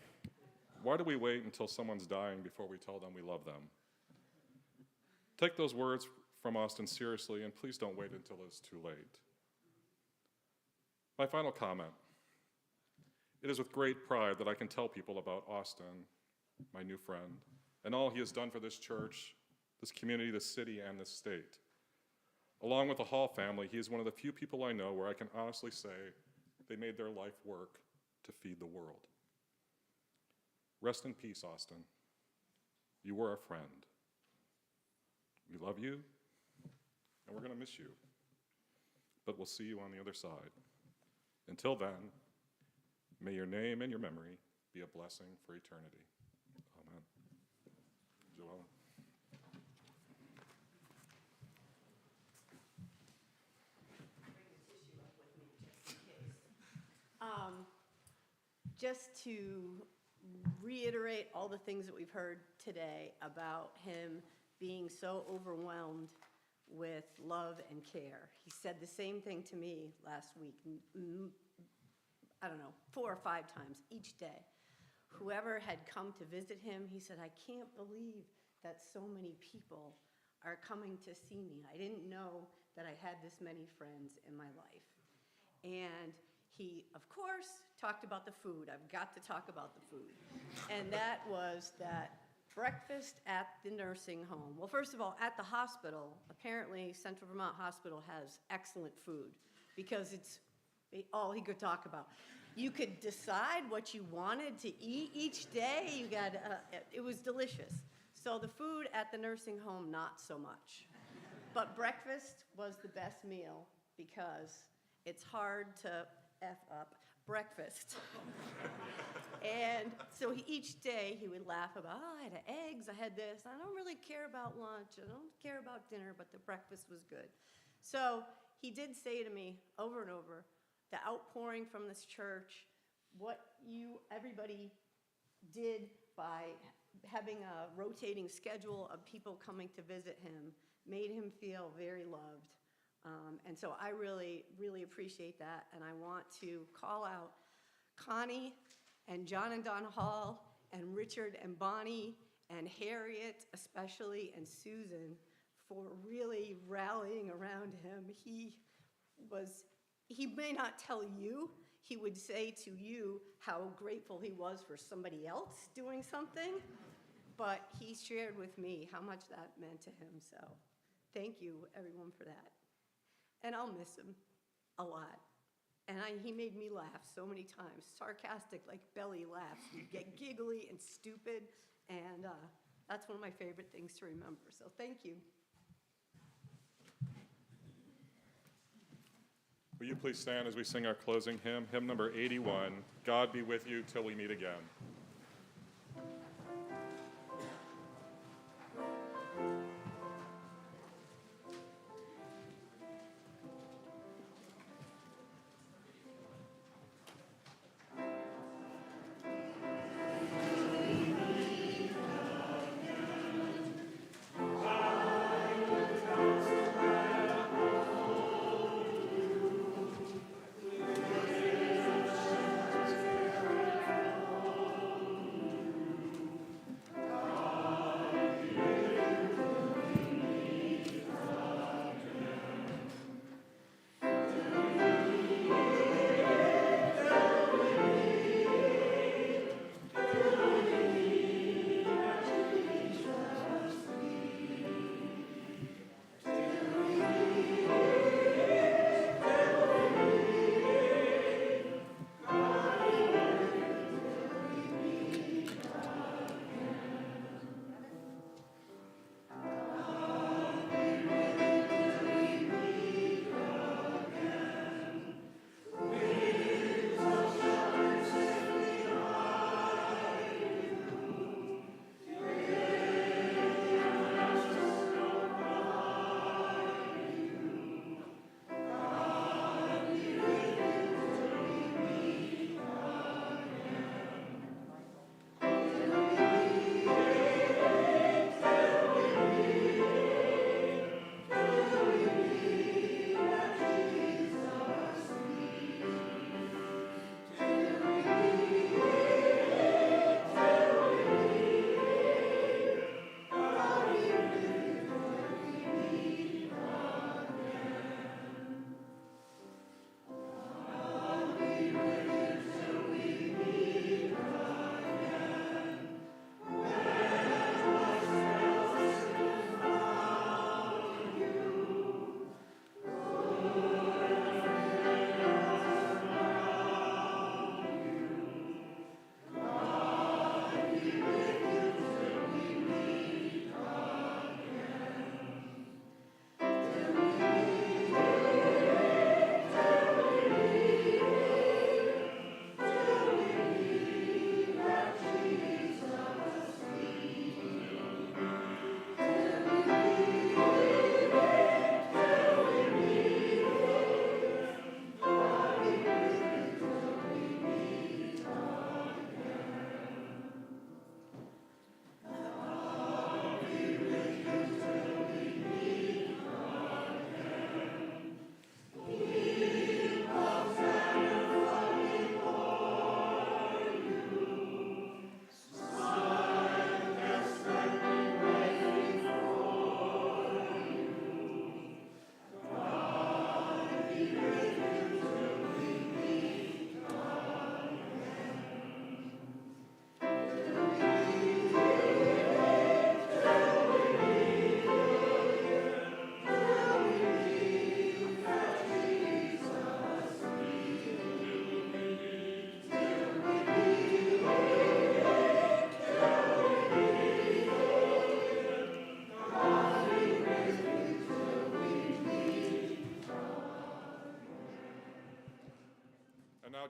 why do we wait until someone's dying before we tell them we love them? Take those words from Austin seriously, and please don't wait until it's too late. My final comment. It is with great pride that I can tell people about Austin, my new friend, and all he has done for this church, this community, this city, and this state. Along with the Hall family, he is one of the few people I know where I can honestly say they made their life work to feed the world. Rest in peace, Austin. You were a friend. We love you, and we're going to miss you. But we'll see you on the other side. Until then, may your name and your memory be a blessing for eternity. Amen. Joellen. Just to reiterate all the things that we've heard today about him being so overwhelmed with love and care. He said the same thing to me last week, I don't know, 4 or 5 times each day. Whoever had come to visit him, he said, I can't believe that so many people are coming to see me. I didn't know that I had this many friends in my life. And he, of course, talked about the food. I've got to talk about the food. And that was that breakfast at the nursing home. Well, first of all, at the hospital, apparently Central Vermont Hospital has excellent food because it's all he could talk about. You could decide what you wanted to eat each day. You got, it was delicious. So the food at the nursing home, not so much. But breakfast was the best meal because it's hard to F up breakfast. And so each day he would laugh about, oh, I had eggs, I had this. I don't really care about lunch. I don't care about dinner, but the breakfast was good. So he did say to me over and over, the outpouring from this church, what everybody did by having a rotating schedule of people coming to visit him made him feel very loved. And so I really, really appreciate that. And I want to call out Connie and John and Don Hall and Richard and Bonnie and Harriet especially and Susan for really rallying around him. He may not tell you, he would say to you how grateful he was for somebody else doing something, but he shared with me how much that meant to him. So thank you, everyone, for that. And I'll miss him a lot. And he made me laugh so many times, sarcastic, like belly laughs. You get giggly and stupid, and that's one of my favorite things to remember. So thank you. Will you please stand as we sing our closing hymn, hymn number 81, God Be With You Till We Meet Again.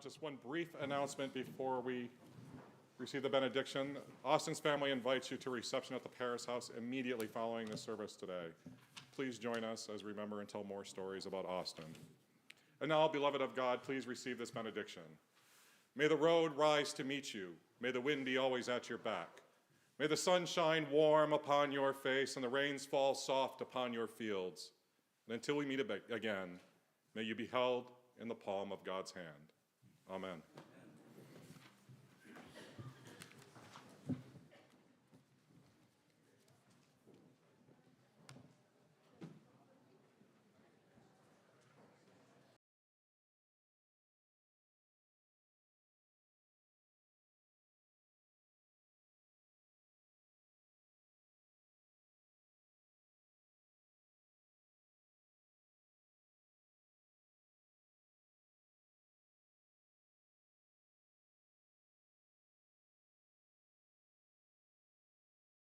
just one brief announcement before we receive the benediction. Austin's family invites you to reception at the Paris House immediately following the service today. Please join us as we remember and tell more stories about Austin. And now, beloved of God, please receive this benediction. May the road rise to meet you. May the wind be always at your back. May the sun shine warm upon your face and the rains fall soft upon your fields. And until we meet again, may you be held in the palm of God's hand. Amen.